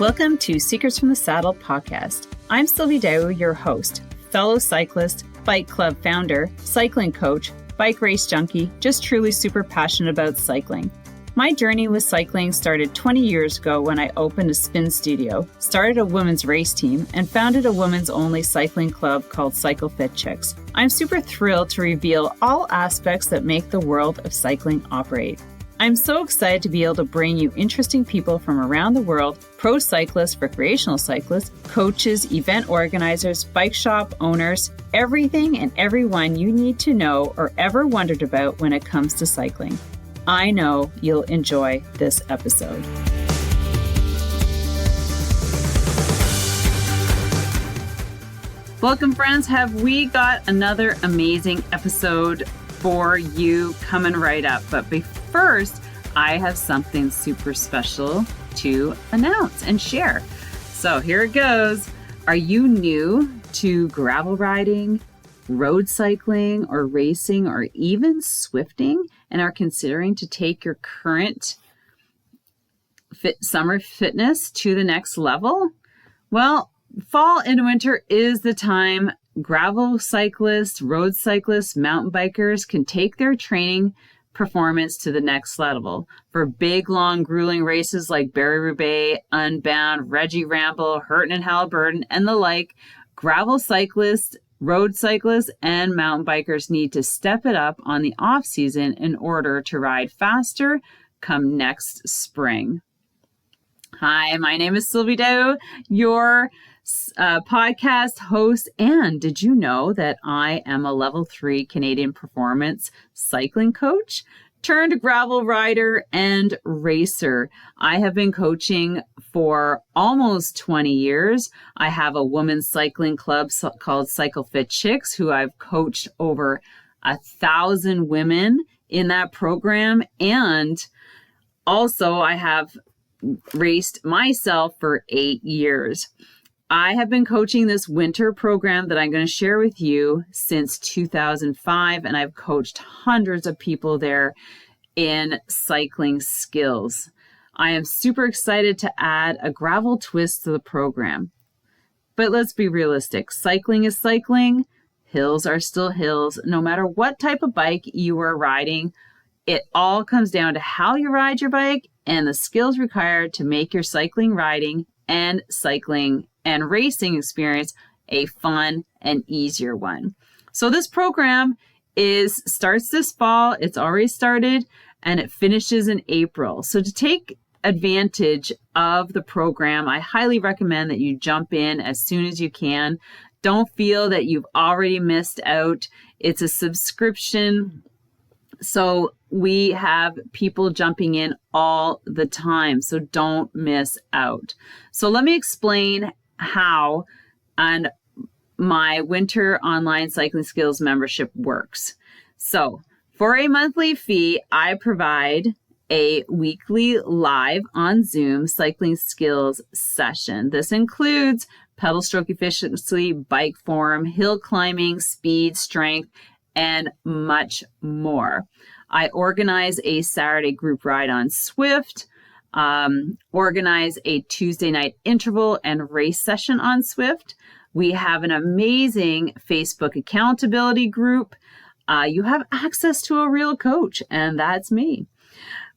Welcome to Secrets from the Saddle podcast. I'm Sylvie Dow, your host, fellow cyclist, bike club founder, cycling coach, bike race junkie, just truly super passionate about cycling. My journey with cycling started 20 years ago when I opened a spin studio, started a women's race team, and founded a women's only cycling club called Fit Chicks. I'm super thrilled to reveal all aspects that make the world of cycling operate. I'm so excited to be able to bring you interesting people from around the world, pro cyclists, recreational cyclists, coaches, event organizers, bike shop owners, everything and everyone you need to know or ever wondered about when it comes to cycling. I know you'll enjoy this episode. Welcome, friends. Have we got another amazing episode for you coming right up? But first, I have something super special to announce and share. So here it goes. Are you new to gravel riding, road cycling, or racing, or even swifting, and are considering to take your current summer fitness to the next level? Well, fall and winter is the time gravel cyclists, road cyclists, mountain bikers can take their training performance to the next level. For big, long, grueling races like Barrie-Roubaix, Unbound, Reggie Ramble, Hurton and Halliburton, and the like, gravel cyclists, road cyclists, and mountain bikers need to step it up on the off season in order to ride faster come next spring. Hi, my name is Sylvie Dow, your podcast host, and did you know that I am a level 3 Canadian performance cycling coach turned gravel rider and racer? I have been coaching for almost 20 years. I have a women's cycling club called Fit Chicks, who I've coached over 1,000 women in that program, and also I have raced myself for 8 years. I have been coaching this winter program that I'm going to share with you since 2005, and I've coached hundreds of people there in cycling skills. I am super excited to add a gravel twist to the program. But let's be realistic. Cycling is cycling. Hills are still hills. No matter what type of bike you are riding, it all comes down to how you ride your bike and the skills required to make your cycling riding and cycling and racing experience a fun and easier one. So this program starts this fall. It's already started and it finishes in April. So to take advantage of the program, I highly recommend that you jump in as soon as you can. Don't feel that you've already missed out. It's a subscription. So we have people jumping in all the time. So don't miss out. So let me explain how and my winter online cycling skills membership works. So for a monthly fee, I provide a weekly live on Zoom cycling skills session. This includes pedal stroke efficiency, bike form, hill climbing, speed, strength, and much more. I organize a Saturday group ride on Zwift, organize a Tuesday night interval and race session on Zwift. We have an amazing Facebook accountability group. You have access to a real coach, and that's me.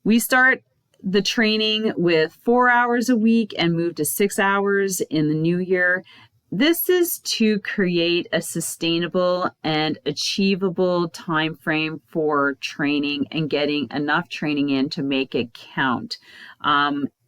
We start the training with 4 hours a week and move to 6 hours in the new year. This is to create a sustainable and achievable time frame for training and getting enough training in to make it count.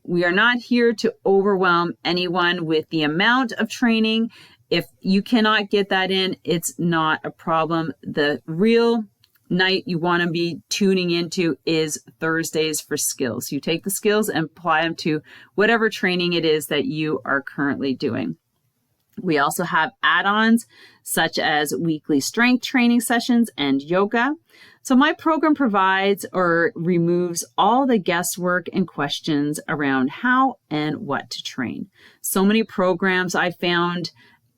We are not here to overwhelm anyone with the amount of training. If you cannot get that in, it's not a problem. The real night you want to be tuning into is Thursdays for skills. You take the skills and apply them to whatever training it is that you are currently doing. We also have add-ons such as weekly strength training sessions and yoga. So my program provides or removes all the guesswork and questions around how and what to train. So many programs I found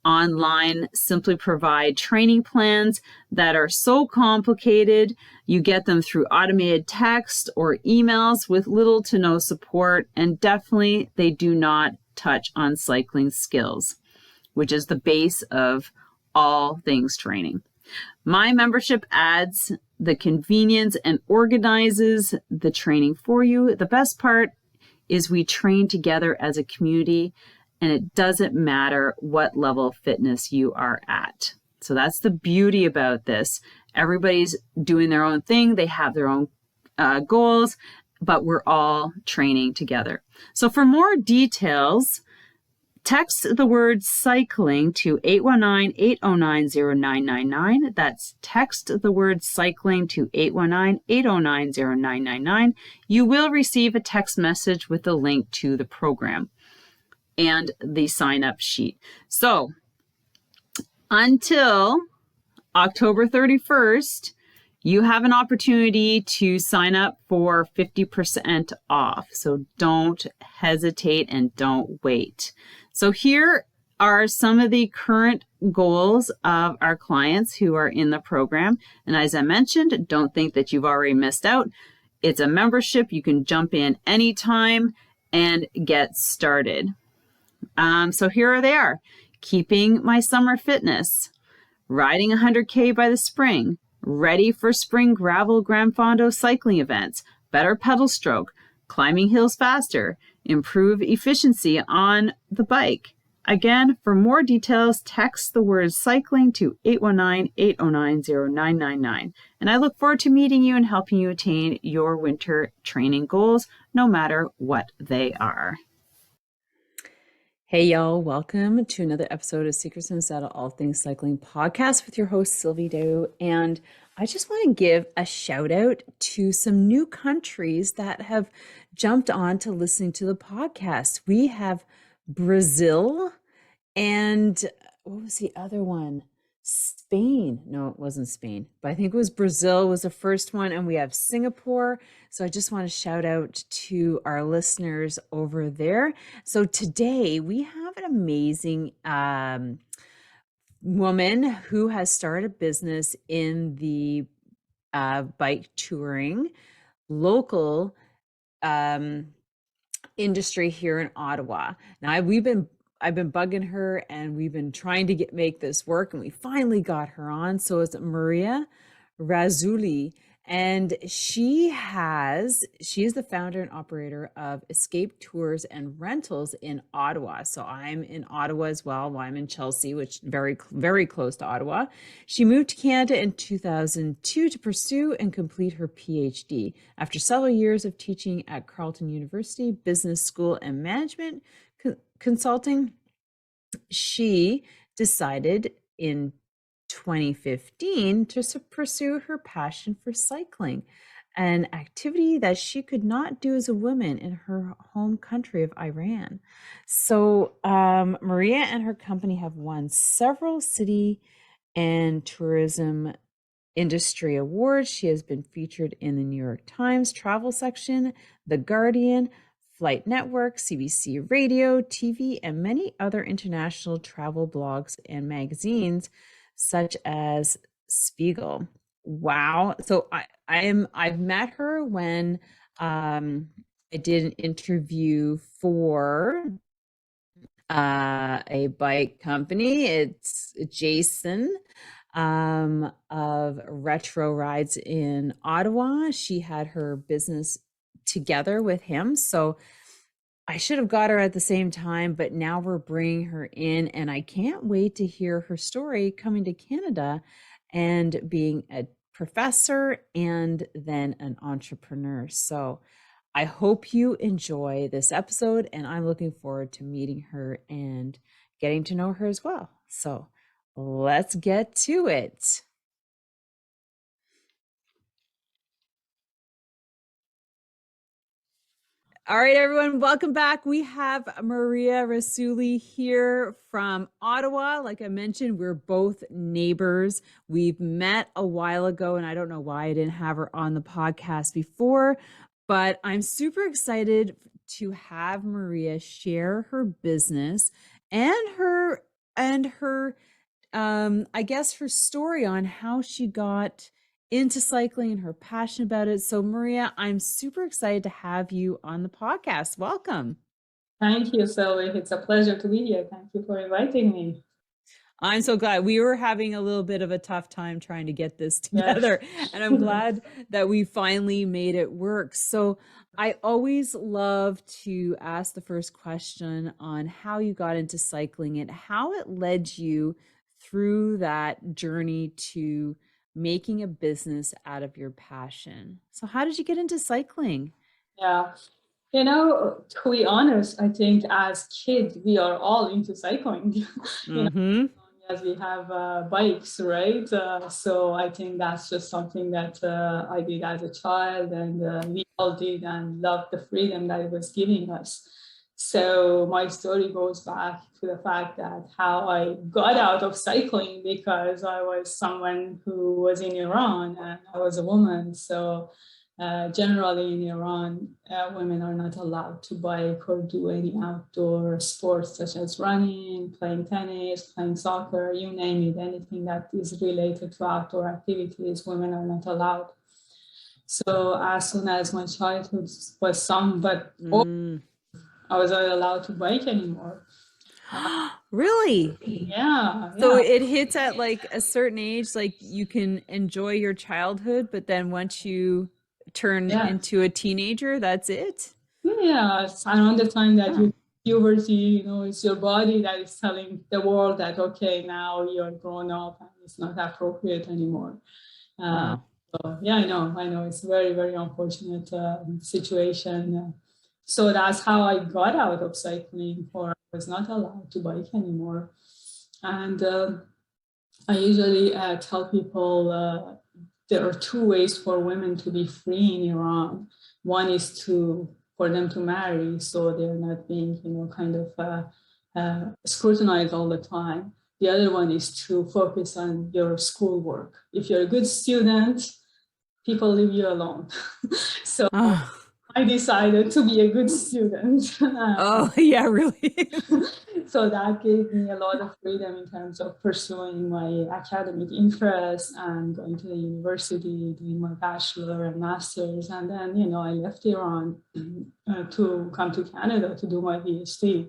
online simply provide training plans that are so complicated. You get them through automated text or emails with little to no support, and definitely they do not touch on cycling skills, which is the base of all things training. My membership adds the convenience and organizes the training for you. The best part is we train together as a community, and it doesn't matter what level of fitness you are at. So that's the beauty about this. Everybody's doing their own thing. They have their own goals, but we're all training together. So for more details, text the word cycling to 819-809-0999. That's text the word cycling to 819-809-0999. You will receive a text message with a link to the program and the sign-up sheet. So until October 31st, you have an opportunity to sign up for 50% off. So don't hesitate and don't wait. So here are some of the current goals of our clients who are in the program. And as I mentioned, don't think that you've already missed out. It's a membership. You can jump in anytime and get started. So here they are. Keeping my summer fitness, riding 100K by the spring, ready for spring gravel Gran Fondo cycling events, better pedal stroke, climbing hills faster, improve efficiency on the bike. Again, for more details, text the word cycling to 819-809-0999. And I look forward to meeting you and helping you attain your winter training goals, no matter what they are. Hey y'all, welcome to another episode of Secrets in the Saddle, All Things Cycling podcast with your host, Sylvie Doe. And I just want to give a shout out to some new countries that have jumped on to listening to the podcast. We have Brazil and what was the other one? Spain. No, it wasn't Spain, but I think it was Brazil was the first one. And we have Singapore. So I just want to shout out to our listeners over there. So today we have an amazing woman who has started a business in the bike touring local industry here in Ottawa. Now I've been bugging her and we've been trying to make this work, and we finally got her on. So it's Maria Rasouli, and she is the founder and operator of Escape Tours and Rentals in Ottawa. So I'm in Ottawa as well. I'm in Chelsea, which very, very close to Ottawa. She moved to Canada in 2002 to pursue and complete her PhD. After several years of teaching at Carleton University Business School and Management Consulting, she decided in 2015 to pursue her passion for cycling, an activity that she could not do as a woman in her home country of Iran. So Maria and her company have won several city and tourism industry awards. She has been featured in the New York Times travel section, The Guardian, Flight Network, CBC Radio, TV, and many other international travel blogs and magazines, such as Spiegel. Wow! So I've met her when I did an interview for a bike company. It's Jason of Retro Rides in Ottawa. She had her business together with him. So I should have got her at the same time, but now we're bringing her in, and I can't wait to hear her story coming to Canada and being a professor and then an entrepreneur. So I hope you enjoy this episode, and I'm looking forward to meeting her and getting to know her as well. So let's get to it. All right, everyone, welcome back. We have Maria Rasouli here from Ottawa. Like I mentioned, we're both neighbors. We've met a while ago, and I don't know why I didn't have her on the podcast before, but I'm super excited to have Maria share her business and her and her I guess her story on how she got into cycling and her passion about it. So Maria, I'm super excited to have you on the podcast. Welcome. Thank you, Sylvie. It's a pleasure to be here. Thank you for inviting me. I'm so glad. We were having a little bit of a tough time trying to get this Yes. together, and I'm glad that we finally made it work. So, I always love to ask the first question on how you got into cycling and how it led you through that journey to making a business out of your passion. So, how did you get into cycling? Yeah. To be honest, I think as kids, we are all into cycling, Mm-hmm. as we have bikes, right? So I think that's just something that I did as a child, and we all did and loved the freedom that it was giving us. So my story goes back to the fact that how I got out of cycling because I was someone who was in Iran and I was a woman. So generally in Iran, women are not allowed to bike or do any outdoor sports such as running, playing tennis, playing soccer, you name it, anything that is related to outdoor activities, women are not allowed. So as soon as my childhood was but Mm. I was not allowed to bike anymore. Really? Yeah, So yeah. it hits at like a certain age, like you can enjoy your childhood, but then once you turn Yeah, into a teenager, that's it. yeah, it's around the time that Oh, you puberty, it's your body that is telling the world that okay, now you're grown up and it's not appropriate anymore. Uh, oh, so yeah, I know, it's a very, very unfortunate situation. So that's how I got out of cycling, or I was not allowed to bike anymore. And I usually tell people there are two ways for women to be free in Iran. One is for them to marry, so they're not being, kind of scrutinized all the time. The other one is to focus on your schoolwork. If you're a good student, people leave you alone. So oh, I decided to be a good student. oh, yeah, really. So that gave me a lot of freedom in terms of pursuing my academic interests and going to the university, doing my bachelor and master's. And then, I left Iran to come to Canada to do my PhD.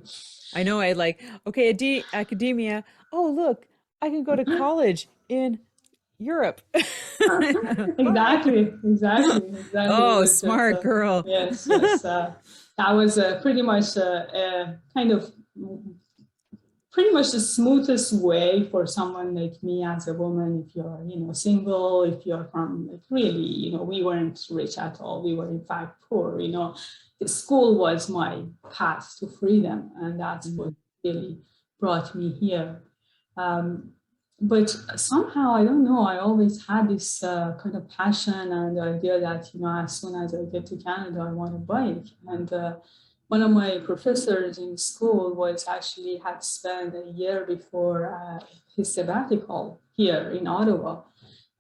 I know. I like, okay, academia. Oh, look, I can go to college in Europe. Bye. Exactly. It Oh, was just, smart girl. yes, yes. That was pretty much kind of pretty much the smoothest way for someone like me as a woman. If you're single, if you're from, like, really, we weren't rich at all, we were in fact poor. The school was my path to freedom, and that's what Mhm. really brought me here. um, but somehow, I don't know, I always had this kind of passion and the idea that as soon as I get to Canada, I want a bike. And one of my professors in school was actually had spent a year before his sabbatical here in Ottawa.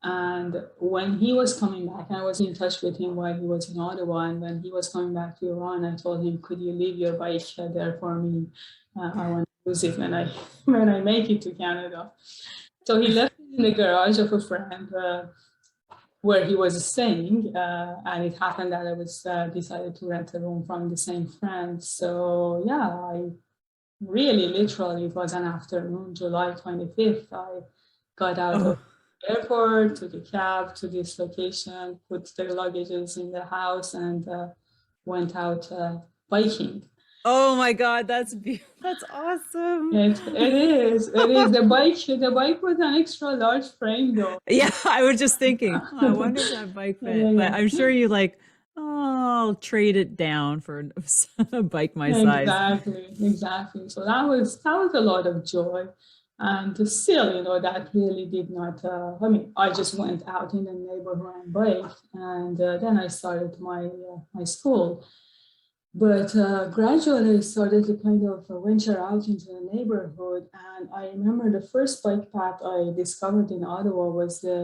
And when he was coming back, I was in touch with him while he was in Ottawa. And when he was coming back to Iran, I told him, "Could you leave your bike there for me? I want to use it when I when I make it to Canada." So he left it in the garage of a friend where he was staying, and it happened that I was decided to rent a room from the same friend. So yeah, I really literally, it was an afternoon, July 25th. I got out of Oh. the airport, took a cab to this location, put the luggages in the house, and went out biking. Oh my God, that's awesome. It is. The bike was an extra large frame though. Yeah, I was just thinking, oh, I wonder if that bike Yeah, fit, but yeah. I'm sure you like, oh, I'll trade it down for a bike my size. Exactly. So that was a lot of joy, and still, that really did not. I mean, I just went out in the neighborhood and bike, and then I started my school. But gradually, I started to kind of venture out into the neighborhood. And I remember the first bike path I discovered in Ottawa was the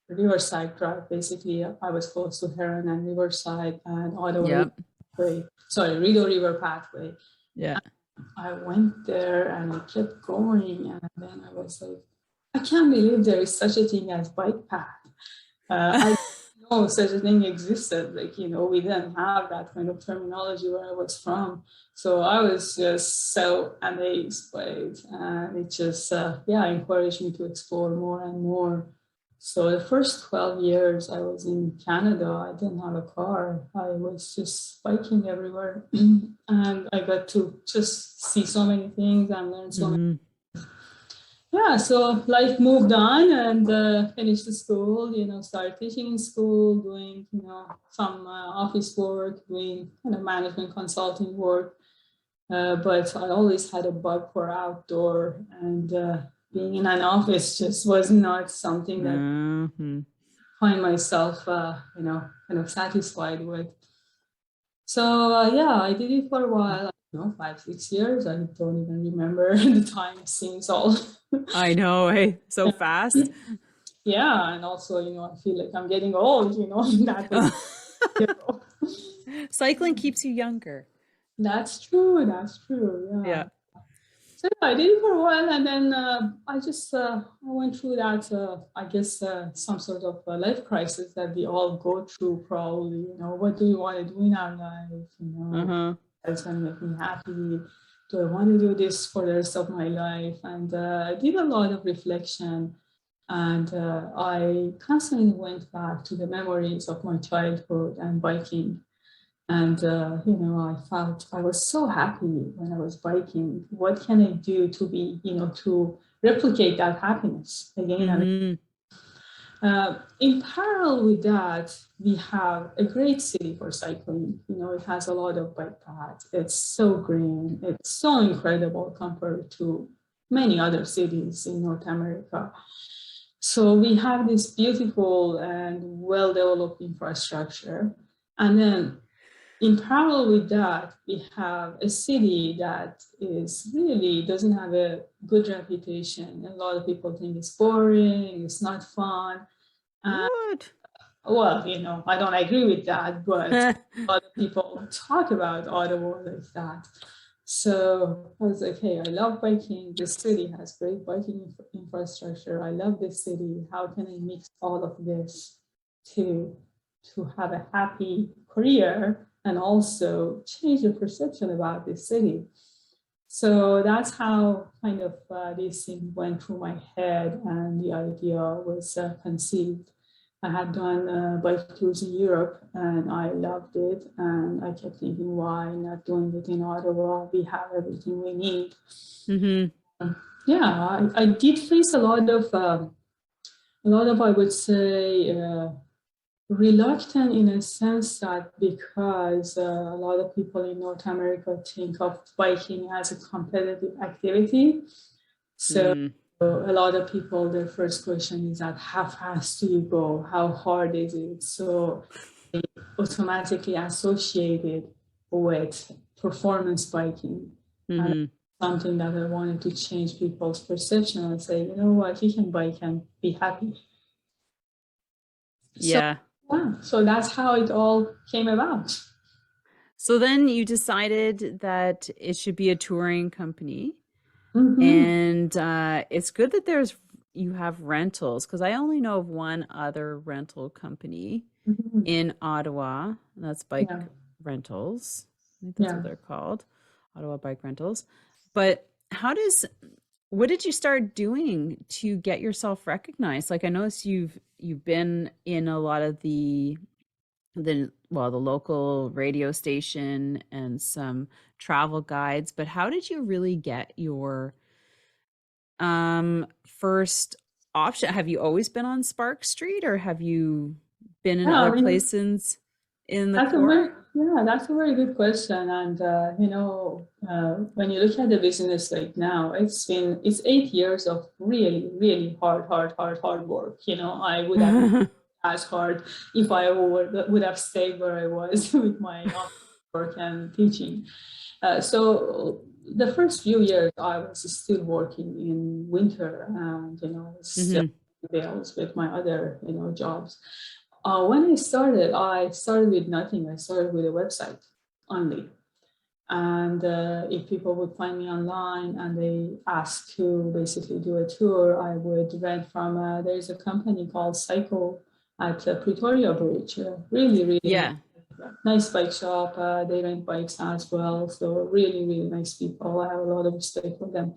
Riverside Drive. Basically, I was close to Heron and Riverside and Ottawa Yep. River Pathway. Sorry, Rideau River Pathway. Yeah. I went there and I kept going, and then I was like, I can't believe there is such a thing as bike path. I didn't know such a thing existed. Like, we didn't have that kind of terminology where I was from. So I was just so amazed by it. And it just, encouraged me to explore more and more. So the first 12 years I was in Canada, I didn't have a car. I was just biking everywhere. And I got to just see so many things and learn so many. Mhm. Yeah, so life moved on and finished the school, started teaching in school, doing, some office work, doing kind of management consulting work. But I always had a bug for outdoor, and being in an office just was not something that Mhm. I find myself, kind of satisfied with. So I did it for a while, 5, 6 years. I don't even remember the time seems all. I know, hey, so fast. Yeah, and also, I feel like I'm getting old, that was, you know. Cycling keeps you younger. That's true. That's true. Yeah. Yeah. So yeah, I did it for a while, and then I went through that. I guess some sort of life crisis that we all go through. Probably, what do we want to do in our life? Uh-huh. That's going to make me happy. Do I want to do this for the rest of my life? And I did a lot of reflection, and I constantly went back to the memories of my childhood and biking. And, I felt I was so happy when I was biking. What can I do to be, to replicate that happiness again and Mm-hmm. in parallel with that, we have a great city for cycling. It has a lot of bike paths. It's so green. It's so incredible compared to many other cities in North America. So we have this beautiful and well-developed infrastructure. And then in parallel with that, we have a city that is really doesn't have a good reputation. A lot of people think it's boring, it's not fun. What? Well, I don't agree with that, but a lot of people talk about Ottawa like that. So I was like, hey, I love biking. This city has great biking infrastructure. I love this city. How can I mix all of this to have a happy career and also change the perception about this city? So that's how kind of this thing went through my head, and the idea was conceived. I had done bike tours in Europe and I loved it. And I kept thinking, why not doing it in Ottawa? We have everything we need. Mm-hmm. Yeah, I did face I would say, reluctant in a sense that because a lot of people in North America think of biking as a competitive activity. So Mm. a lot of people, their first question is that how fast do you go? How hard is it? So they automatically associate it with performance biking. And Mm-hmm. something that I wanted to change people's perception and say, you know what, you can bike and be happy. So Yeah. yeah, so that's how it all came about. So then you decided that it should be a touring company. Mm-hmm. And it's good that you have rentals because I only know of one other rental company Mm-hmm. in Ottawa. And that's Bike Yeah, Rentals. I think that's what yeah. they're called, Ottawa Bike Rentals. But what did you start doing to get yourself recognized? Like I noticed you've been in a lot of the local radio station and some travel guides, but how did you really get your first option? Have you always been on Spark Street or have you been in Yeah, other I mean, places in the that's a core? very good question. And when you look at the business right now, it's 8 years of really, really hard work. I would have as hard if I would have stayed where I was with my work and teaching. So the first few years, I was still working in winter, and still Hmm. bills with my other jobs. When I started with nothing. I started with a website only. And if people would find me online and they ask to basically do a tour, I would rent from, there's a company called Cycle at Pretoria Bridge. Really, really Yeah. nice bike shop. They rent bikes as well. So really, really nice people. I have a lot of respect for them.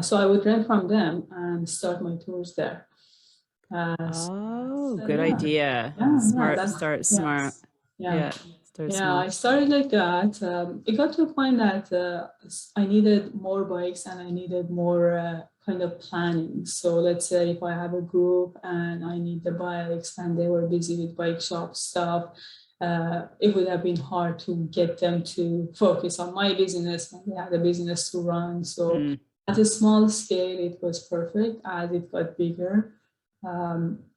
So I would rent from them and start my tours there. Oh, good Yeah, idea. yeah, Smart, that's, start smart. yes, yeah. Yeah, start Yeah, I small. started like that. It got to a point that I needed more bikes and I needed more kind of planning. So let's say if I have a group and I need the bikes and they were busy with bike shop stuff, it would have been hard to get them to focus on my business when they had a business to run. So Mm, at a small scale, it was perfect. As it got bigger,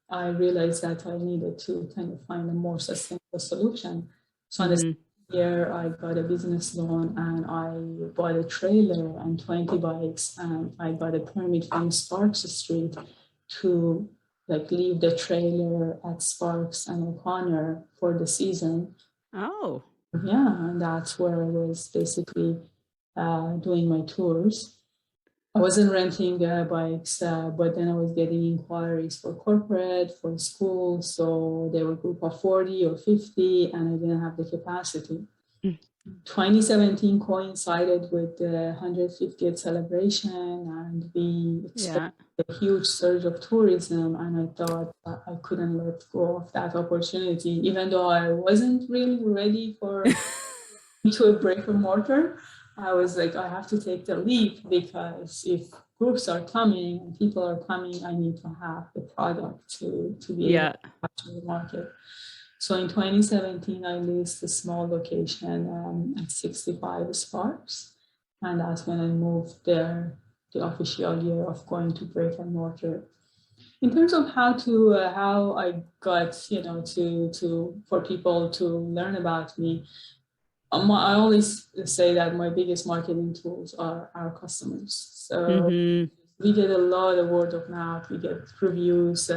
I realized that I needed to kind of find a more sustainable solution. So on the mm-hmm. second year, I got a business loan and I bought a trailer and 20 bikes, and I got a permit from Sparks Street to like leave the trailer at Sparks and O'Connor for the season. Oh, Yeah, and that's where I was basically doing my tours. I wasn't renting bikes, but then I was getting inquiries for corporate, for school. So they were a group of 40 or 50, and I didn't have the capacity. mm, 2017 coincided with the 150th celebration, and we yeah. experienced a huge surge of tourism. And I thought I couldn't let go of that opportunity, even though I wasn't really ready for to a brick and mortar. I was like, I have to take the leap because if groups are coming and people are coming, I need to have the product to be able Yeah. to capture the market. So in 2017, I leased a small location at 65 Sparks. And that's when I moved there, the official year of going to brick and mortar. In terms of how I got, to for people to learn about me, I always say that my biggest marketing tools are our customers. So Mm-hmm. we get a lot of word of mouth. We get reviews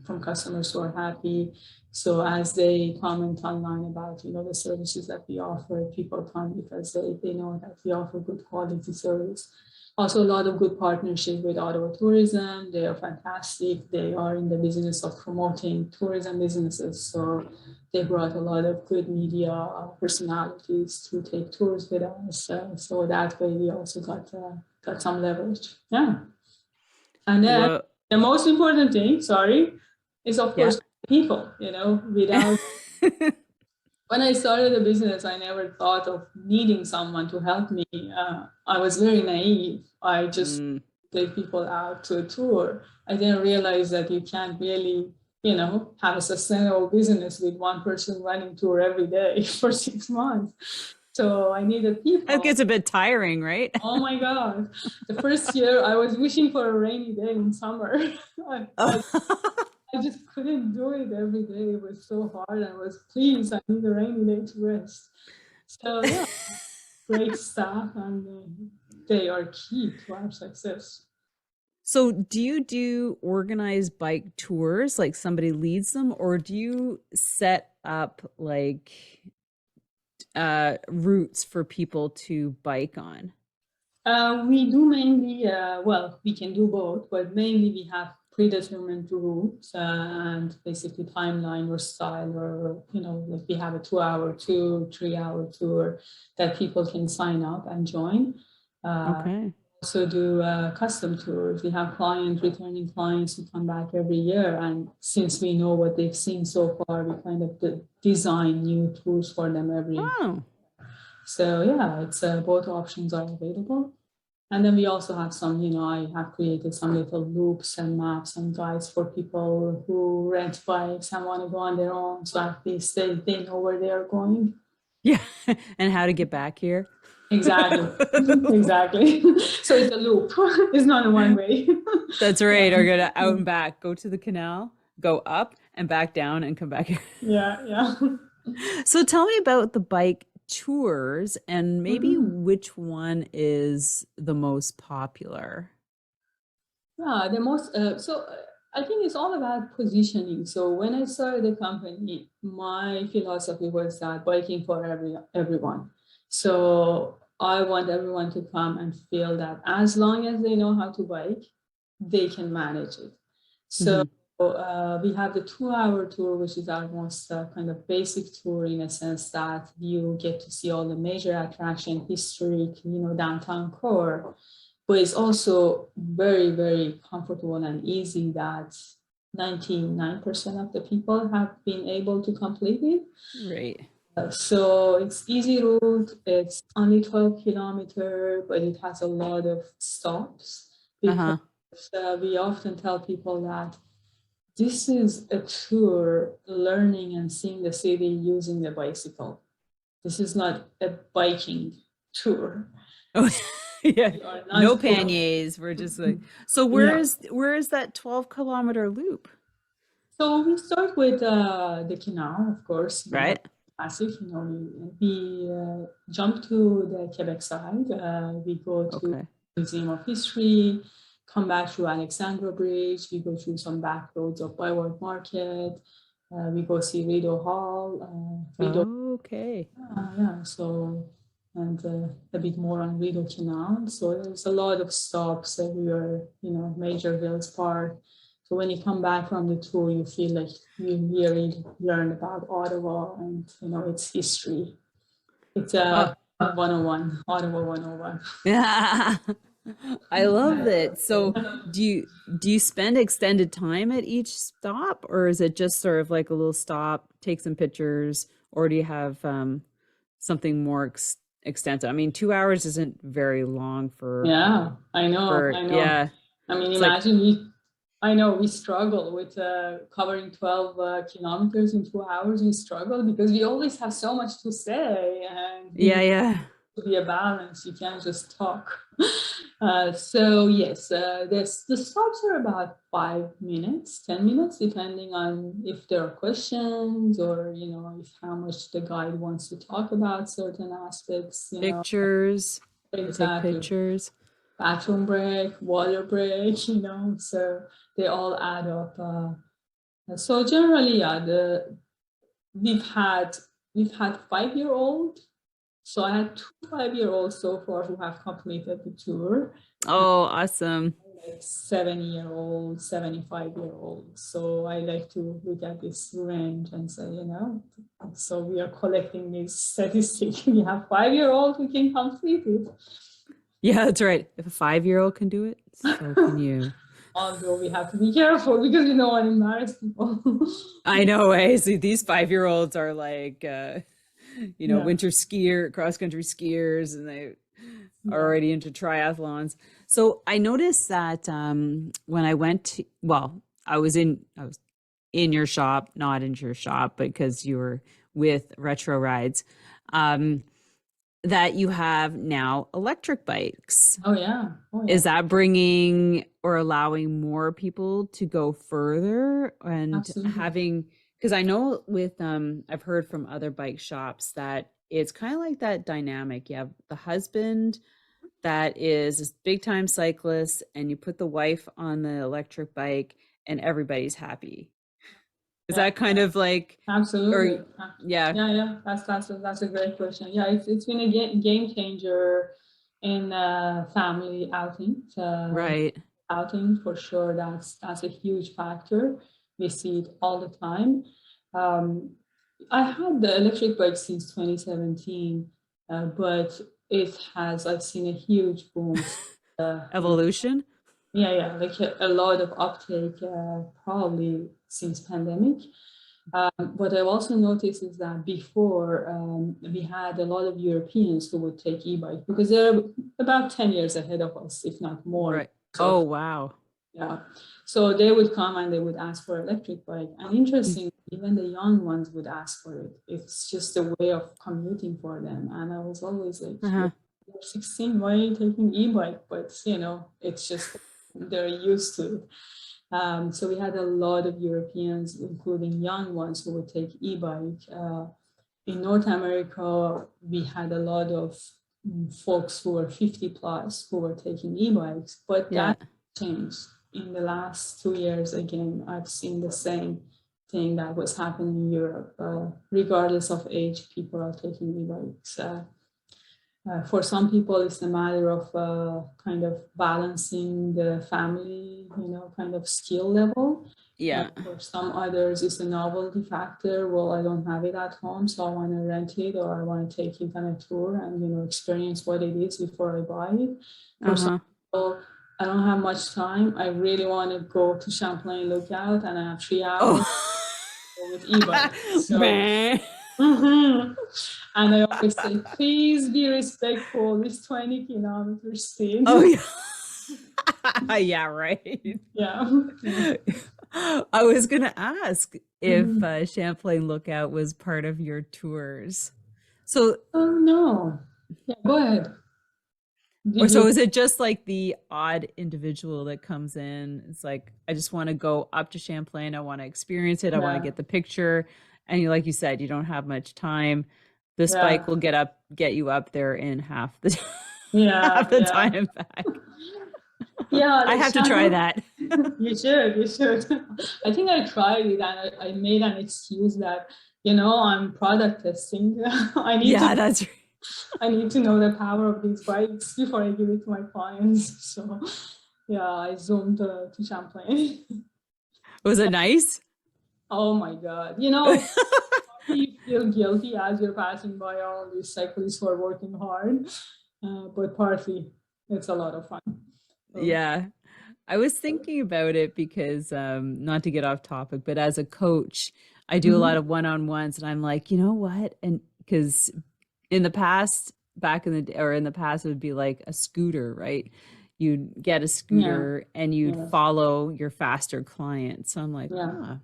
from customers who are happy. So as they comment online about the services that we offer, people come because they know that we offer good quality service. Also, a lot of good partnership with Ottawa Tourism. They are fantastic. They are in the business of promoting tourism businesses. So they brought a lot of good media personalities to take tours with us. So that way we also got some leverage. Yeah. And then Whoa. the most important thing, sorry, is of Yeah. course people, without when I started a business, I never thought of needing someone to help me. I was very naive. I just Mm. take people out to a tour. I didn't realize that you can't really, have a sustainable business with one person running tour every day for 6 months. So I needed That people. gets a bit tiring, right? Oh my God. The first year I was wishing for a rainy day in summer. I, I, I just couldn't do it every day. It was so hard. I was, please, I need a rainy day to rest. So yeah, great staff, and they are key to our success. So, do you do organized bike tours, like somebody leads them, or do you set up like routes for people to bike on? We do mainly, well, we can do both, but mainly we have predetermined routes and basically timeline or style, or, like we have a 2 hour tour, 3 hour tour that people can sign up and join. Okay. Also do custom tours. We have returning clients who come back every year. And since we know what they've seen so far, we kind of design new tours for them every. Oh, So yeah, it's both options are available. And then we also have some, I have created some little loops and maps and guides for people who rent bikes and want to go on their own. So at least they know where they are going. yeah. And how to get back here? Exactly. Exactly. So it's a loop. It's not a one way. That's right. Yeah. Or go to out and back, go to the canal, go up and back down and come back here. Yeah. Yeah. So tell me about the bike tours and maybe Mhm. which one is the most popular. Yeah, the most I think it's all about positioning. So when I started the company, my philosophy was that biking for everyone. So I want everyone to come and feel that as long as they know how to bike, they can manage it. So Mm-hmm. we have the 2 hour tour, which is our most kind of basic tour, in a sense that you get to see all the major attraction, historic, downtown core, but it's also very, very comfortable and easy that 99% of the people have been able to complete it. Right. So it's easy route. It's only 12 kilometer, but it has a lot of stops because Uh-huh. we often tell people that this is a tour learning and seeing the city using the bicycle. This is not a biking tour. Oh, yeah. We are No not going. panniers. We're just like, so Yeah. where is that 12-kilometer loop? So we start with the canal, of course, Right. classic. We jump to the Quebec side. We go to Okay. Museum of History, come back through Alexandra Bridge. We go through some back roads of Byward Market. We go see Rideau Hall. Okay. Yeah. So and a bit more on Rideau Canal. So there's a lot of stops everywhere. Major Hills Park. So when you come back from the tour, you feel like you really learn about Ottawa and its history. It's Wow. a 101, Ottawa 101. Yeah. I love it. So do you spend extended time at each stop, or is it just sort of like a little stop, take some pictures, or do you have something more extensive? I mean, 2 hours isn't very long Yeah, I know, for I know. yeah. I mean, It's like imagine I know we struggle with covering 12 kilometers in 2 hours. We struggle because we always have so much to say, and yeah, yeah. to be a balance. You can't just talk. So yes, the stops are about 5 minutes, 10 minutes, depending on if there are questions or if how much the guide wants to talk about certain aspects. Pictures. You take Exactly. pictures. Bathroom break, water break. So they all add up. So generally, yeah, we've had we've had 5-year-old. So I had two 5-year-olds so far who have completed the tour, Oh, awesome. like 7-year-old, 75-year-old. So I like to look at this range and say, so we are collecting these statistics. We have 5-year-old who can complete it. Yeah, that's right. If a 5-year-old can do it, so can you. Although we have to be careful because we don't want to embarrass people. I know, eh? See, these 5-year-olds are like Yeah, winter cross-country skiers, and they are yeah. already into triathlons. So I noticed that when I went to, well, I was in your shop, not in your shop, because you were with Retro Rides, um, that you have now electric bikes. Oh yeah, oh yeah, Is that bringing or allowing more people to go further and absolutely. having, because I know with I've heard from other bike shops that it's kind of like that dynamic. You have the husband that is this big time cyclist, and you put the wife on the electric bike and everybody's happy. Is Yeah, that kind of like, or absolutely. yeah, Yeah, yeah. That's a great question. Yeah, it's been a game changer in family outing. right. Outing for sure. That's a huge factor. We see it all the time. Um, I had the electric bike since 2017, but I've seen a huge boom. In Evolution. Yeah, like a lot of uptake, probably since pandemic. What I've also noticed is that before we had a lot of Europeans who would take e-bike because they're about 10 years ahead of us, if not more. Right. So Oh, wow. yeah, so they would come and they would ask for electric bike, and interesting, even the young ones would ask for it. It's just a way of commuting for them, and I was always like, Uh-huh. you're 16, why are you taking e-bike? But it's just they're used to it. So we had a lot of Europeans, including young ones, who would take e-bike. In North America, we had a lot of folks who were 50 plus who were taking e-bikes, but Yeah. that changed in the last 2 years. Again, I've seen the same thing that was happening in Europe. Regardless of age, people are taking e-bikes. For some people, it's a matter of kind of balancing the family, kind of skill level. Yeah. For some others, it's a novelty factor. Well, I don't have it at home, so I want to rent it or I want to take it on a tour and, experience what it is before I buy it. For some Uh-huh. people, I don't have much time. I really want to go to Champlain Lookout and I have 3 hours with e-bike. Oh. So Meh. mhm. And I always say, please be respectful. It's 20 kilometers speed. Oh yeah. Yeah, right. Yeah. I was gonna ask if Mhm. Champlain Lookout was part of your tours. So, Oh no. Yeah, go ahead. or Did so you? is it just like the odd individual that comes in? It's like, I just want to go up to Champlain. I want to experience it. I want to Yeah. get the picture. And you, like you said, you don't have much time. This bike Yeah. will get you up there in half the half Yeah. the Yeah. time and back. Yeah. I The have to try channel. that. You should. You should. I think I tried it and I made an excuse that, I'm product testing. I need to Yeah, that's right. I need to know the power of these bikes before I give it to my clients. So, yeah, I zoomed to Champlain. Was it nice? Oh my God. You feel guilty as you're passing by all these cyclists who are working hard, but partly it's a lot of fun. So, Yeah. I was thinking about it because, not to get off topic, but as a coach, I do a lot mhm. of one-on-ones and I'm like, you know what? And because in the past, back in the or in the past, it would be like a scooter, right? You'd get a Yeah, scooter and you'd yeah, follow your faster clients. So I'm like, yeah,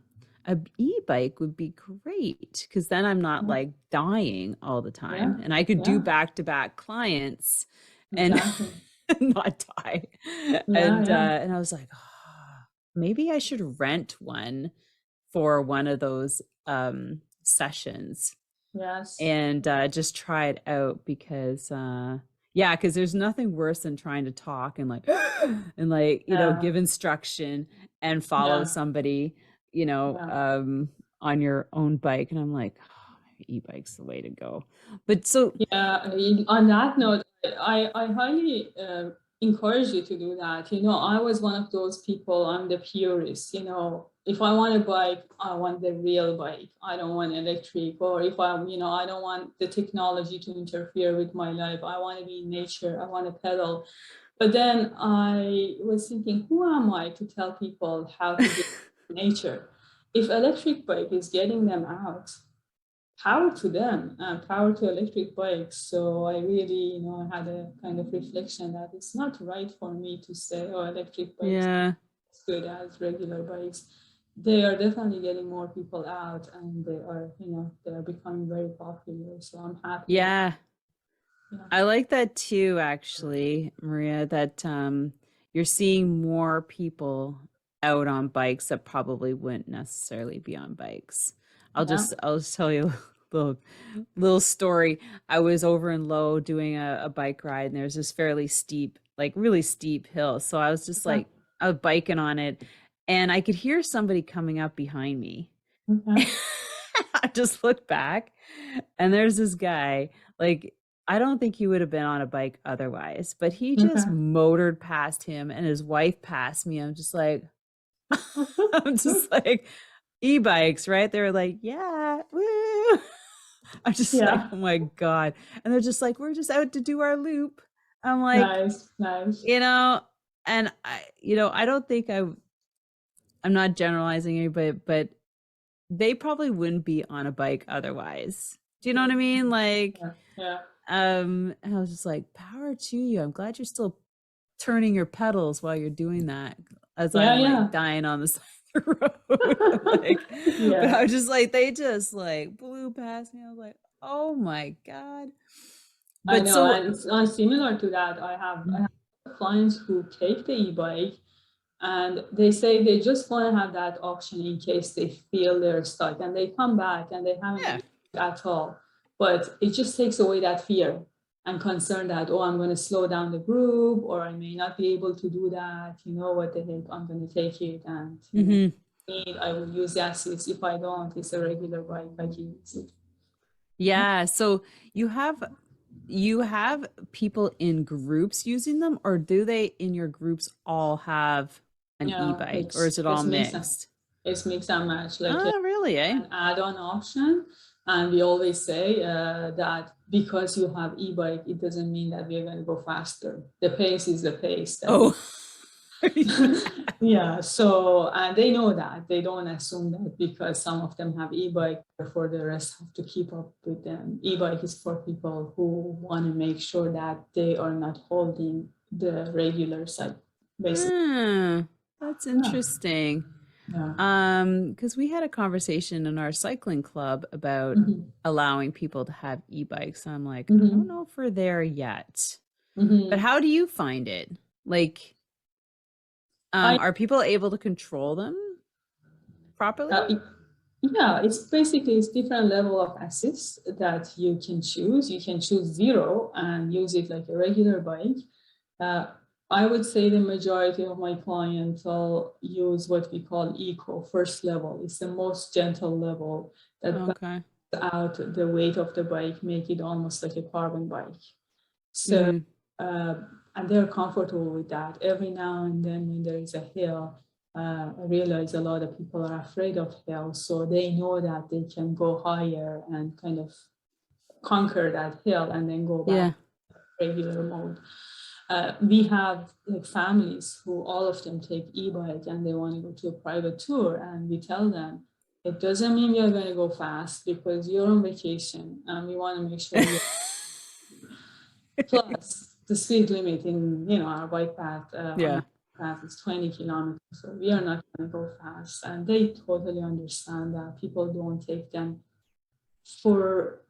a e-bike would be great because then I'm not yeah, like dying all the yeah, time and I could do yeah, back-to-back clients and exactly. not die. Yeah, yeah, And I was like, "Ah, maybe I should rent one for one of those sessions yes, and just try it out because yeah, because there's nothing worse than trying to talk and like and like, yeah, give instruction and follow yeah, somebody, yeah. on your own bike. And I'm like, oh, maybe e-bike's the way to go. But so Yeah, on that note, I highly encourage you to do that. I was one of those people, I'm the purist. If I want a bike, I want the real bike. I don't want electric, or if I don't want the technology to interfere with my life. I want to be in nature. I want to pedal. But then I was thinking, who am I to tell people how to get in nature? If electric bike is getting them out, power to them, power to electric bikes. So I really, I had a kind of reflection that it's not right for me to say, oh, electric bikes yeah. as good as regular bikes. They are definitely getting more people out and they are becoming very popular. So I'm happy that, Yeah. yeah. I like that too, actually, Maria, that you're seeing more people out on bikes that probably wouldn't necessarily be on bikes. Yeah. I'll just tell you a little story. I was over in Low doing a bike ride and there's this fairly steep, like really steep hill. So I was just Okay. like I was biking on it and I could hear somebody coming up behind me. Okay. I just looked back and there's this guy, like, I don't think he would have been on a bike otherwise, but he just Okay. motored past him and his wife passed me. I'm just like, I'm just like, e-bikes, right? They were like, yeah, woo. I'm just like, Yeah. oh my God. And they're just like, we're just out to do our loop. I'm like, Nice. Nice. you know, and I don't think I'm not generalizing anybody, but they probably wouldn't be on a bike otherwise. Do you know what I mean? Like, Yeah. Yeah. and I was just like, power to you. I'm glad you're still turning your pedals while you're doing that as Yeah. I'm Yeah. like dying on the side of the road. Like, but Yeah. I was just like, they just like blew past me. I was like, oh my God. I But know, so, and it's similar to that. I have clients who take the e-bike and they say they just want to have that option in case they feel they're stuck, and they come back and they haven't yeah. used it at all. But it just takes away that fear and concern that, oh, I'm going to slow down the group, or I may not be able to do that. What the heck, I'm going to take it, and Hmm. I will use the assist. If I don't, it's a regular bike, I can use it. Yeah. So you have you have people in groups using them, or do they in your groups all have an Yeah, e-bike, or is it all mixed? it's mix and match, like Oh, really, eh? an add-on option. And we always say that because you have e-bike, it doesn't mean that we're going to go faster. The pace is the pace that Oh, yeah. yeah, so and they know that. They don't assume that because some of them have e-bike, therefore the rest have to keep up with them. E-bike is for people who want to make sure that they are not holding the regular side, basically. Hmm, that's Yeah, interesting. yeah. Because we had a conversation in our cycling club about Mhm, allowing people to have e-bikes. I'm like, I don't mhm, know if we're there yet. But mhm. how do you find it? Like, I are people able to control them properly? uh, Yeah, it's basically it's different level of assist that you can choose. You can choose zero and use it like a regular bike. Uh, I would say the majority of my clientele use what we call eco first level. It's the most gentle level that Okay. balances out the weight of the bike, make it almost like a carbon bike. So, Mm-hmm. uh, and they're comfortable with that. Every now and then, when there is a hill, I realize a lot of people are afraid of hills, so they know that they can go higher and kind of conquer that hill and then go back Yeah. to regular mode. We have like families who all of them take e-bike and they want to go to a private tour, and we tell them it doesn't mean you're going to go fast because you're on vacation and we want to make sure you. Plus, the speed limit in our bike path on Yeah. our path is 20 kilometers, so we are not going to go fast. And they totally understand that people don't take them for.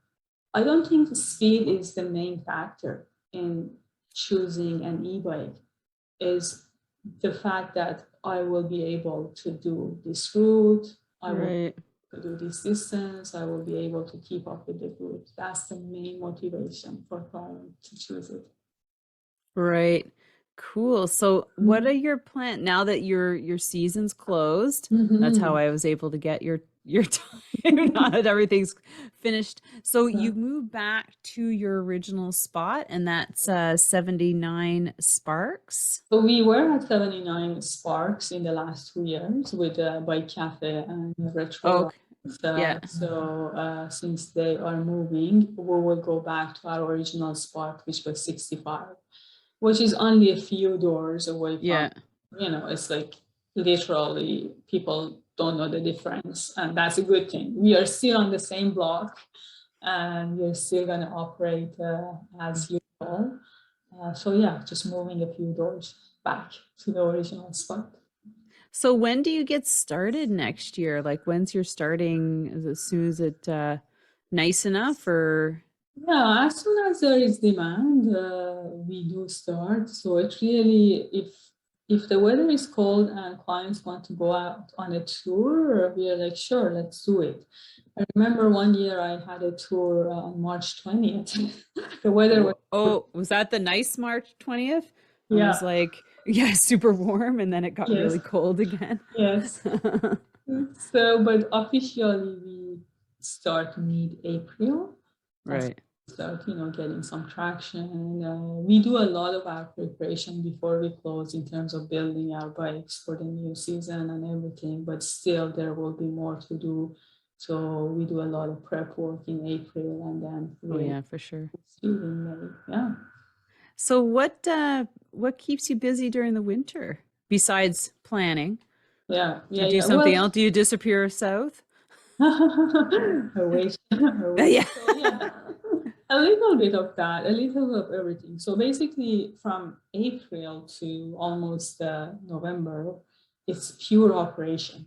I don't think the speed is the main factor in choosing an e-bike. Is the fact that I will be able to do this route, I will Right. do this distance, I will be able to keep up with the group. That's the main motivation for client to choose it. Right. Cool. So what are Mhm. your plan now that your season's closed? That's how Mhm. I was able to get your time now that everything's finished. So Yeah. you moved back to your original spot, and that's 79 Sparks. So we were at 79 Sparks in the last 2 years with Bike Cafe and Oh, Retro. yeah. Since they are moving, we will go back to our original spot, which was 65, which is only a few doors away from, Yeah. it's like literally people don't know the difference. And that's a good thing. We are still on the same block and we're still going to operate as usual. So yeah, just moving a few doors back to the original spot. So when do you get started next year? Like when's your starting? As soon as it nice enough or Yeah, as soon as there is demand, we do start. So it really, if the weather is cold and clients want to go out on a tour, we are like, sure, let's do it. I remember one year I had a tour on March 20th. The weather was, Oh, was that the nice March 20th? It was yeah, like, yeah, super warm and then it got yes, really cold again. yes. So, but officially we start mid-April. As Right. we start, getting some traction. We do a lot of our preparation before we close in terms of building our bikes for the new season and everything, but still there will be more to do. So we do a lot of prep work in April and then Oh really yeah, for sure. speed in May. Yeah. So what keeps you busy during the winter besides planning? Yeah. Do Yeah. you do Yeah. something Well, else? Do you disappear south? I wish. I wish. Yeah. So yeah, a little bit of that, a little bit of everything. So basically, from April to almost November, it's pure operation.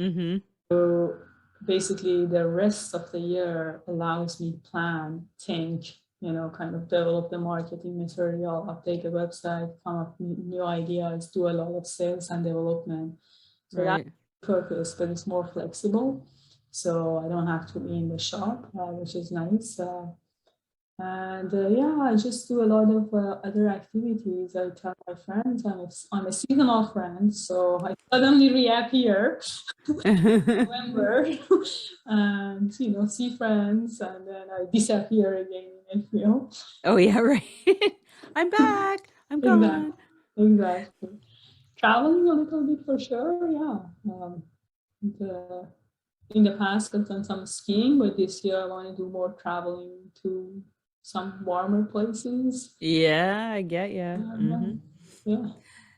Mm-hmm. So basically, the rest of the year allows me plan, think, kind of develop the marketing material, update the website, come up with new ideas, do a lot of sales and development. So that's Right. the purpose, but it's more flexible. So I don't have to be in the shop, which is nice. And yeah, I just do a lot of other activities. I tell my friends I'm a seasonal friend, so I suddenly reappear November and see friends, and then I disappear again in I feel. Oh yeah, right. I'm back. I'm Exactly. gone. Exactly. Traveling a little bit for sure, yeah. The, in the past, I've done some skiing, but this year I want to do more traveling to some warmer places. Yeah, I get ya. Yeah. Yeah.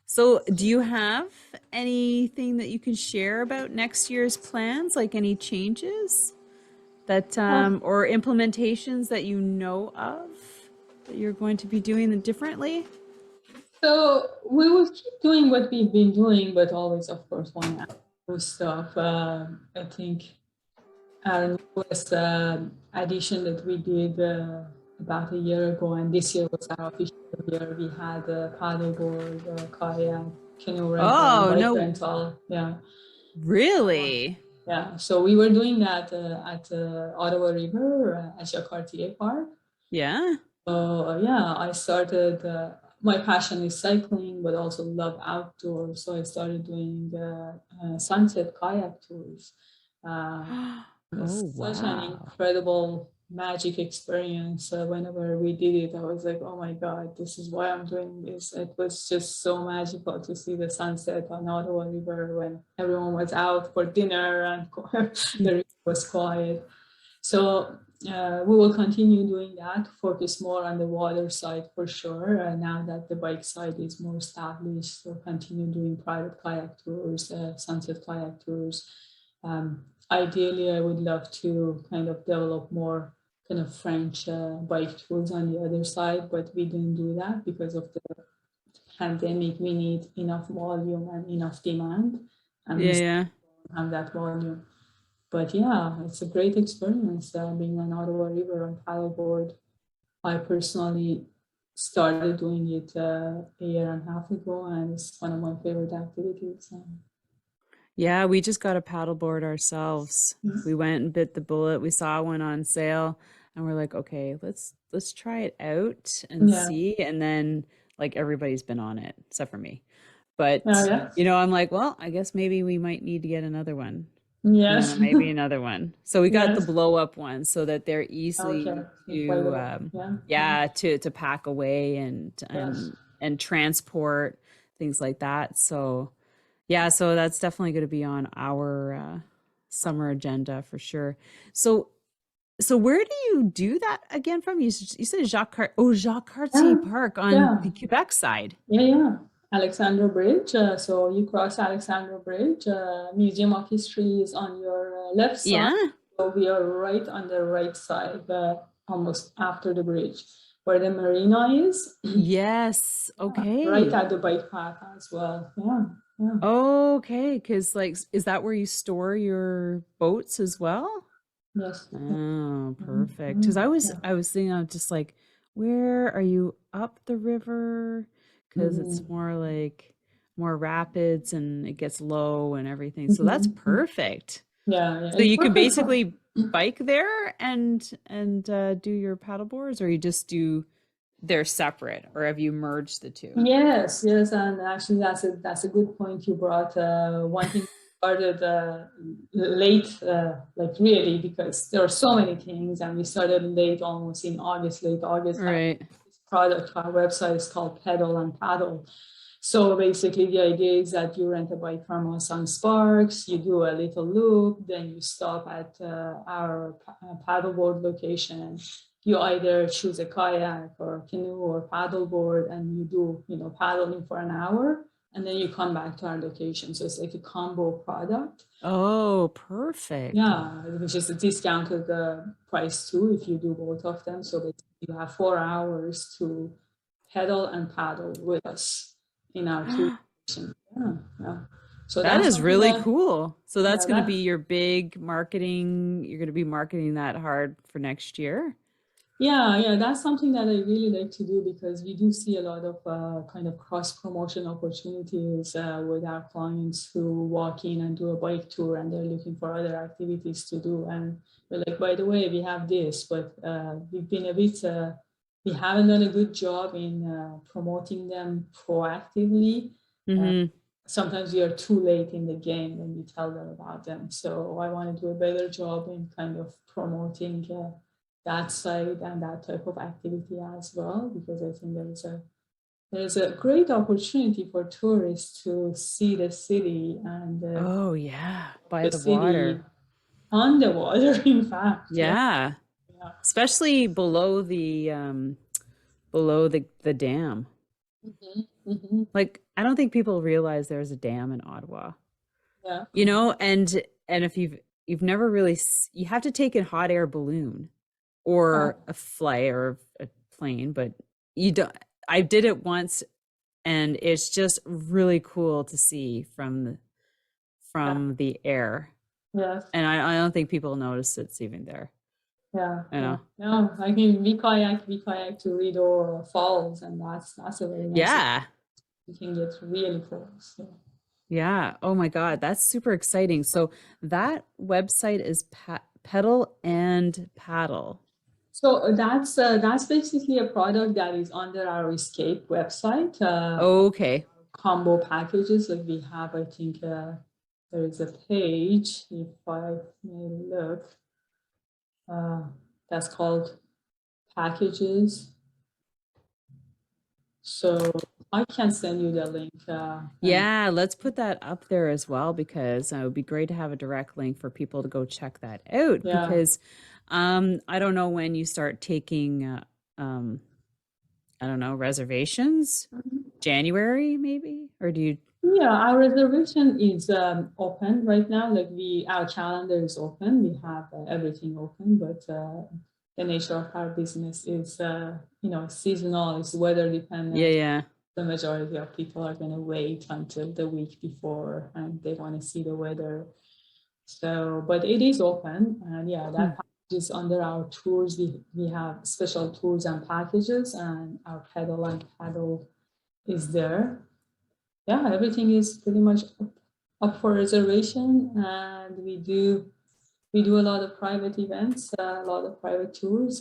So, do you have anything that you can share about next year's plans? Like any changes that Uh, or implementations that you know of that you're going to be doing differently? so we will keep doing what we've been doing, but always, of course, want to add new stuff. I think our newest addition that we did about a year ago, and this year was our official year. We had a paddleboard, kayak, canoe rental, and Oh, bike no, rental. Yeah, really? yeah. So we were doing that at Ottawa River at Jacques Park. Yeah. So yeah, I started. My passion is cycling, but also love outdoors. So I started doing sunset kayak tours. Uh, it was Oh, such an wow. incredible magic experience. Whenever we did it, I was like, "Oh my God, this is why I'm doing this." It was just so magical to see the sunset on Ottawa River when everyone was out for dinner and the river was quiet. So we will continue doing that, focus more on the water side for sure. Now that the bike side is more established, we'll continue doing private kayak tours, sunset kayak tours. Ideally, I would love to kind of develop more kind of French bike tours on the other side, but we didn't do that because of the pandemic. We need enough volume and enough demand, and we Yeah, still yeah. don't have that volume. But yeah, it's a great experience being on Ottawa River on paddleboard. I personally started doing it a year and a half ago, and it's one of my favorite activities. Yeah, we just got a paddleboard ourselves. Yeah, We went and bit the bullet. We saw one on sale and we're like, okay, let's try it out and yeah, see. And then like everybody's been on it, except for me. yeah, But yeah. I'm like, well, I guess maybe we might need to get another one. And Yes, then maybe another one. So we got the yes. blow up one so that they're Okay, easy to inflatable. Yeah, yeah, yeah, to pack away yes. and transport, things like that. So yeah, so that's definitely going to be on our summer agenda for sure. So, so where do you do that again from? You said Jacques Cartier Yeah, Park on yeah. the Quebec side. Yeah, yeah. Alexandra Bridge. So you cross Alexandra Bridge. Museum of History is on your left side. Yeah. So we are right on the right side, almost after the bridge, where the marina is. Yes. Right Okay. at the bike path as well. Yeah, yeah. Okay. Because like, is that where you store your boats as well? Yes. Oh, Mhm, perfect. Because mhm, yeah. I was thinking of just like, where are you up the river? Because it's Mhm, more like more rapids and it gets low and everything. So that's mhm, mhm. perfect. Yeah, yeah. So It's you can perfect for. basically bike there and do your paddle boards, or you just do they're separate, or have you merged the two? Yes, yes, and actually that's a good point you brought. One thing started late, like really, because there are so many things, and we started late, almost in August, late August. And Right. this product, our website is called Pedal and Paddle. So basically, the idea is that you rent a bike from us on Sparks, you do a little loop, then you stop at our paddleboard location. You either choose a kayak or canoe or paddleboard, and you do, paddling for an hour, and then you come back to our location. So it's like a combo product. Oh, perfect. Yeah, which is a discounted price too if you do both of them. So basically you have 4 hours to pedal and paddle with us in our two locations. Yeah, yeah. So That that's is something really that, cool. So that's yeah, going to be your big marketing. You're going to be marketing that hard for next year. yeah, that's something that I really like to do because we do see a lot of kind of cross promotion opportunities with our clients who walk in and do a bike tour and they're looking for other activities to do. And we're like, by the way, we have this, but we've been a bit, we haven't done a good job in promoting them proactively. Uh, Hmm. Sometimes we are too late in the game when we tell them about them. So I want to do a better job in kind of promoting. that side and that type of activity as well, because I think there's a great opportunity for tourists to see the city and Oh yeah, by the the water. city on the water, in fact. Yeah. Yeah, Yeah. especially below the dam. Mhm, mhm. Like I don't think people realize there's a dam in Ottawa. Yeah. You know, and if you've never really you have to take a hot air balloon or a flight or a plane, but you don't I did it once and it's just really cool to see Yeah. from the air. Yes. And I don't think people notice it's even there, Yeah. you Yeah. know. No, I mean, we kayak to Rideau Falls, and that's a very nice. Yeah. You can get really close. Yeah. Yeah. Oh my God, that's super exciting. So that website is Pedal and Paddle. So that's basically a product that is under our Escape website. Okay. Combo packages. Like we have, I think there is a page, if I may look, that's called packages. So I can send you the link. And Yeah, let's put that up there as well because it would be great to have a direct link for people to go check that out yeah, because I don't know when you start taking um I don't know, reservations? January maybe? Or do you yeah, our reservation is open right now. Like our calendar is open. We have everything open, but the nature of our business is, seasonal. It's weather Yeah, dependent. yeah. The majority of people are going to wait until the week before and they want to see the weather. So, but it is open, and yeah, Hmm. that package is under our tours. We have special tours and packages, and our pedal and paddle is there. Yeah, everything is pretty much up for reservation, and we do a lot of private events, a lot of private tours,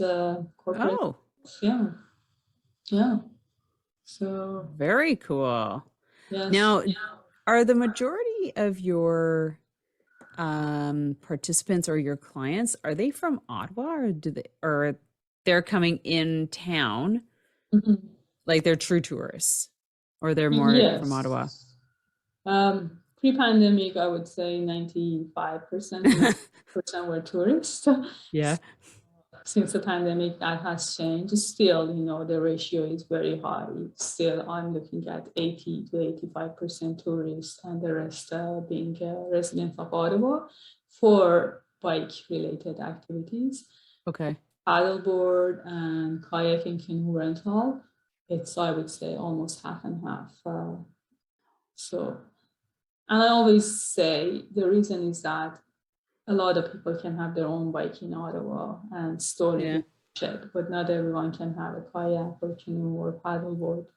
corporate. Oh, Yeah, yeah. So very cool. yes, Now, are the majority of your participants or your clients, are they from Ottawa or they're coming in town, mhm. like they're true tourists, or they're more from Ottawa? Yes. Pre-pandemic, I would say 95% to 90% were tourists. Yeah. Since the pandemic, that has changed. Still, the ratio is very high. Still, I'm looking at 80 to 85% tourists, and the rest being residents of Ottawa for bike-related activities. Okay. Paddleboard and kayaking, canoe rental, it's, I would say, almost half and half. So, and I always say the reason is that a lot of people can have their own bike in Ottawa and store it Yeah. in a shed, but not everyone can have a kayak or canoe or paddleboard.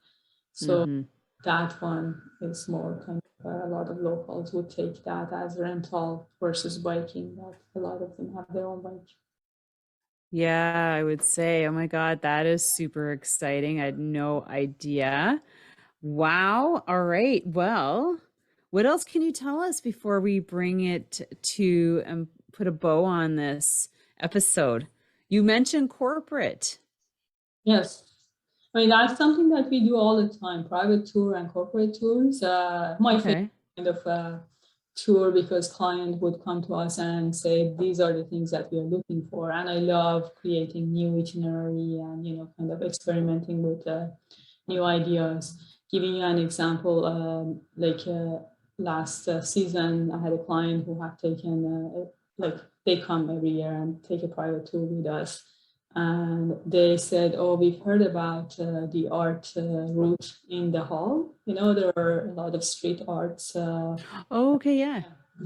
So Mm-hmm. that one is more kind of, a lot of locals would take that as rental versus biking, that a lot of them have their own bike. Yeah, I would say, oh my God, that is super exciting. I had no idea. Wow. All right. Well, what else can you tell us before we bring it to and put a bow on this episode? You mentioned corporate. Yes. I mean, that's something that we do all the time, private tour and corporate tours. My favorite Okay. kind of tour, because client would come to us and say, these are the things that we are looking for. And I love creating new itinerary and, kind of experimenting with new ideas. Giving you an example, like last season, I had a client who had taken, like they come every year and take a private tour with us. And they said, oh, we've heard about the art route in the hall. There are a lot of street arts. Oh, okay. Yeah.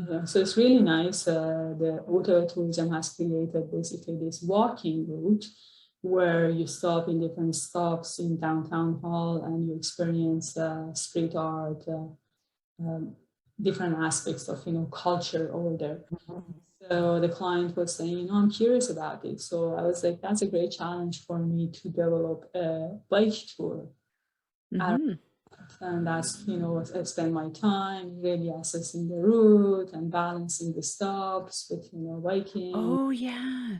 Yeah, so it's really nice. The Ottawa Tourism has created basically this walking route where you stop in different stops in downtown hall and you experience street art, um, different aspects of culture over there. So the client was saying, I'm curious about it. So I was like, that's a great challenge for me to develop a bike tour. Mm-hmm. And that's, I spend my time really assessing the route and balancing the stops with, biking. Oh, yeah.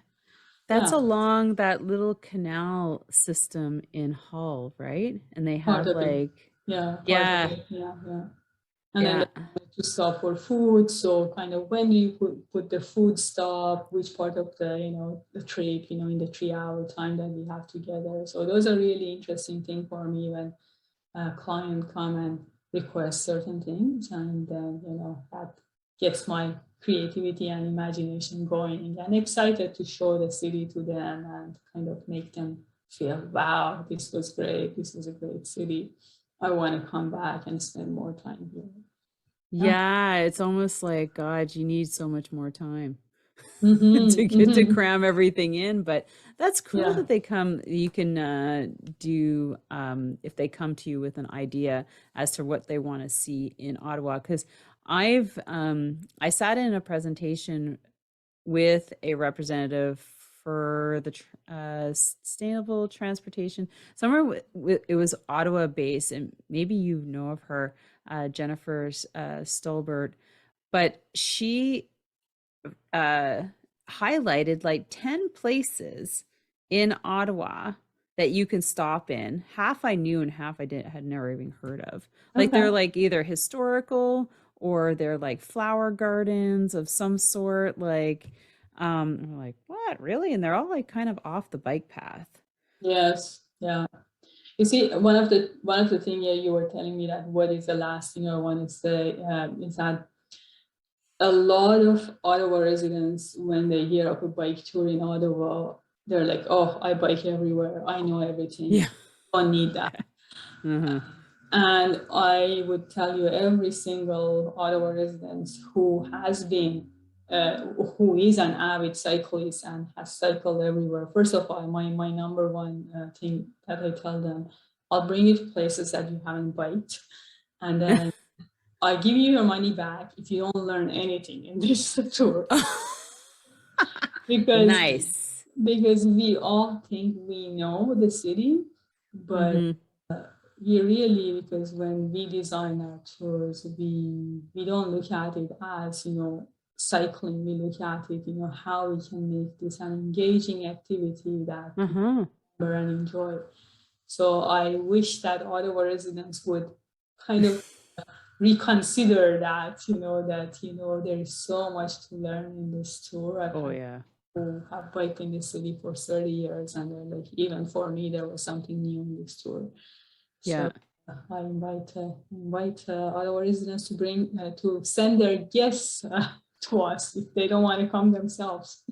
That's Yeah, along that little canal system in Hull, right? And they part have of it. like, Yeah, part of yeah, it. Yeah, yeah. And then yeah. they wanted to stop for food. So kind of when do you put the food stop, which part of the, the trip, in the 3 hour time that we have together. So those are really interesting thing for me when a client come and request certain things. And then, that gets my creativity and imagination going and excited to show the city to them and kind of make them feel, wow, this was great. This was a great city. I want to come back and spend more time here. Yeah. Yeah, it's almost like, God, you need so much more time to Mm-hmm, get to mm-hmm. cram everything in. But that's cool Yeah. that they come, you can do, if they come to you with an idea as to what they want to see in Ottawa. Because I sat in a presentation with a representative for the sustainable transportation somewhere it was Ottawa based, and maybe you know of her, Jennifer Stolbert, but she uh, highlighted like 10 places in Ottawa that you can stop in. Half I knew and half I didn't had never even heard of. Like Okay. they're like either historical or they're like flower gardens of some sort. Like I'm like, what, really? And they're all like kind of off the bike path. Yes. Yeah. You see, one of the thing, yeah, you were telling me that what is the last thing I want to say is that a lot of Ottawa residents, when they hear of a bike tour in Ottawa, they're like, "Oh, I bike everywhere. I know everything. Yeah. Don't need that." Uh-huh. And I would tell you, every single Ottawa resident who has been, who is an avid cyclist and has cycled everywhere. First of all, my number one thing that I tell them, I'll bring you to places that you haven't biked, and then I give you your money back if you don't learn anything in this tour, because Nice. we all think we know the city, but Mm-hmm. we really, because when we design our tours, we don't look at it as, cycling. We look at it, how we can make this an engaging activity that people Uh-huh. remember and enjoy. So I wish that Ottawa residents would kind of reconsider that, there is so much to learn in this tour. I've Oh had yeah. who have biked in this city for 30 years, and they're like, even for me, there was something new in this tour. Yeah. So I invite our residents to bring to send their guests to us if they don't want to come themselves.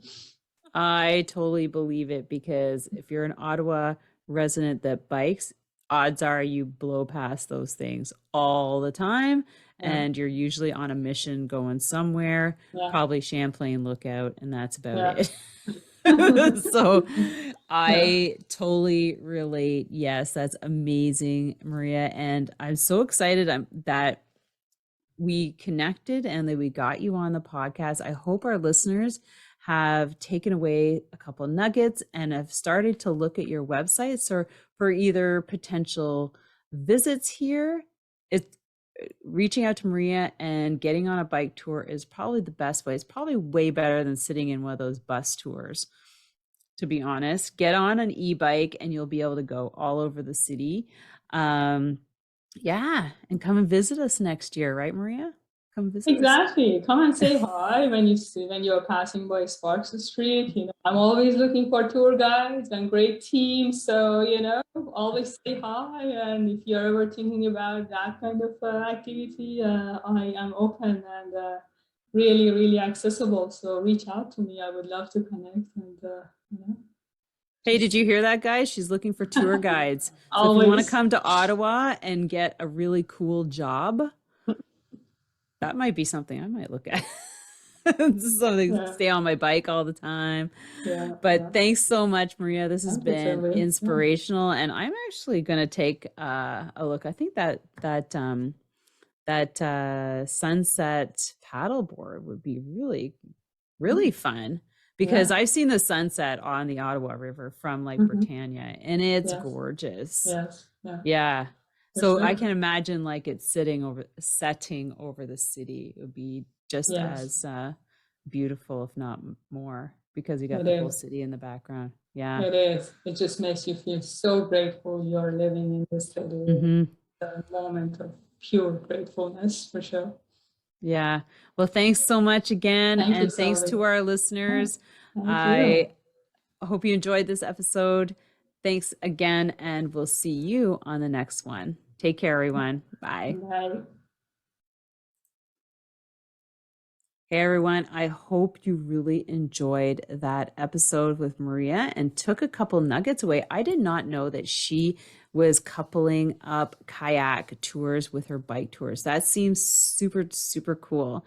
I totally believe it, because if you're an Ottawa resident that bikes, odds are you blow past those things all the time, Yeah, and you're usually on a mission going somewhere, yeah, probably Champlain Lookout, and that's about yeah, it. So yeah. I totally relate. Yes, that's amazing, Maria. And I'm so excited that we connected and that we got you on the podcast. I hope our listeners have taken away a couple nuggets and have started to look at your websites or for either potential visits here. It's reaching out to Maria and getting on a bike tour is probably the best way. It's probably way better than sitting in one of those bus tours, to be honest. Get on an e-bike and you'll be able to go all over the city. Yeah, and come and visit us next year, right, Maria? Come visit us. Exactly. Come and say hi when you're passing by Sparks Street. I'm always looking for tour guides and great teams. So always say hi. And if you're ever thinking about that kind of activity, I am open and really, really accessible. So reach out to me. I would love to connect and Hey, did just you hear that, guys? She's looking for tour guides. So if you want to always. come to Ottawa and get a really cool job, that might be something I might look at. Something, Yeah, stay on my bike all the time. yeah, yeah. But thanks so much, Maria. This has Thank you, been Sylvie. Yeah. inspirational, and I'm actually going to take a look. I think that sunset paddleboard would be really, really fun, because Yeah. I've seen the sunset on the Ottawa River from like Hmm. Britannia, and it's Yes. gorgeous. Yes. Yeah. Yeah. For So I sure. can imagine like it's setting over the city. It would be just Yes. as beautiful, if not more because you got the whole city in the background. Yeah. It is. It just makes you feel so grateful you're living in this city. A moment of pure gratefulness, for sure. Yeah. Well, thanks so much again. And thanks to our listeners. I hope you enjoyed this episode. Thanks again. And we'll see you on the next one. Take care, everyone. Bye. Bye. Hey, everyone. I hope you really enjoyed that episode with Maria and took a couple nuggets away. I did not know that she was coupling up kayak tours with her bike tours. That seems super, super cool.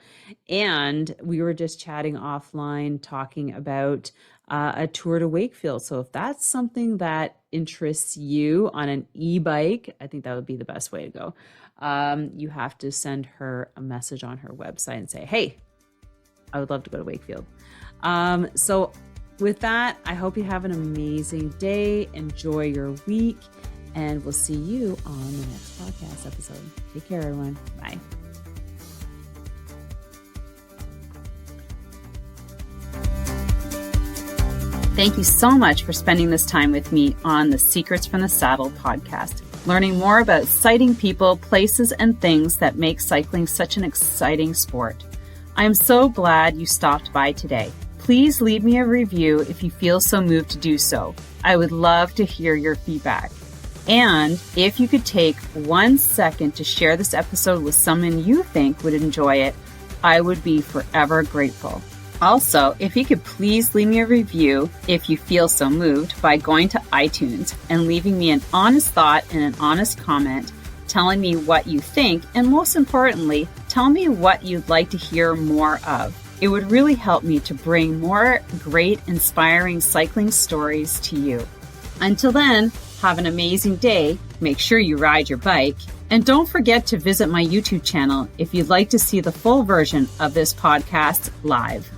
And we were just chatting offline, talking about a tour to Wakefield. So if that's something that interests you on an e-bike, I think that would be the best way to go. You have to send her a message on her website and say, hey, I would love to go to Wakefield. So with that, I hope you have an amazing day. Enjoy your week, and we'll see you on the next podcast episode. Take care, everyone. Bye. Thank you so much for spending this time with me on the Secrets from the Saddle podcast, learning more about sighting people, places, and things that make cycling such an exciting sport. I am so glad you stopped by today. Please leave me a review if you feel so moved to do so. I would love to hear your feedback. And if you could take 1 second to share this episode with someone you think would enjoy it, I would be forever grateful. Also, if you could please leave me a review if you feel so moved by going to iTunes and leaving me an honest thought and an honest comment, telling me what you think, and most importantly, tell me what you'd like to hear more of. It would really help me to bring more great, inspiring cycling stories to you. Until then, have an amazing day. Make sure you ride your bike. And don't forget to visit my YouTube channel if you'd like to see the full version of this podcast live.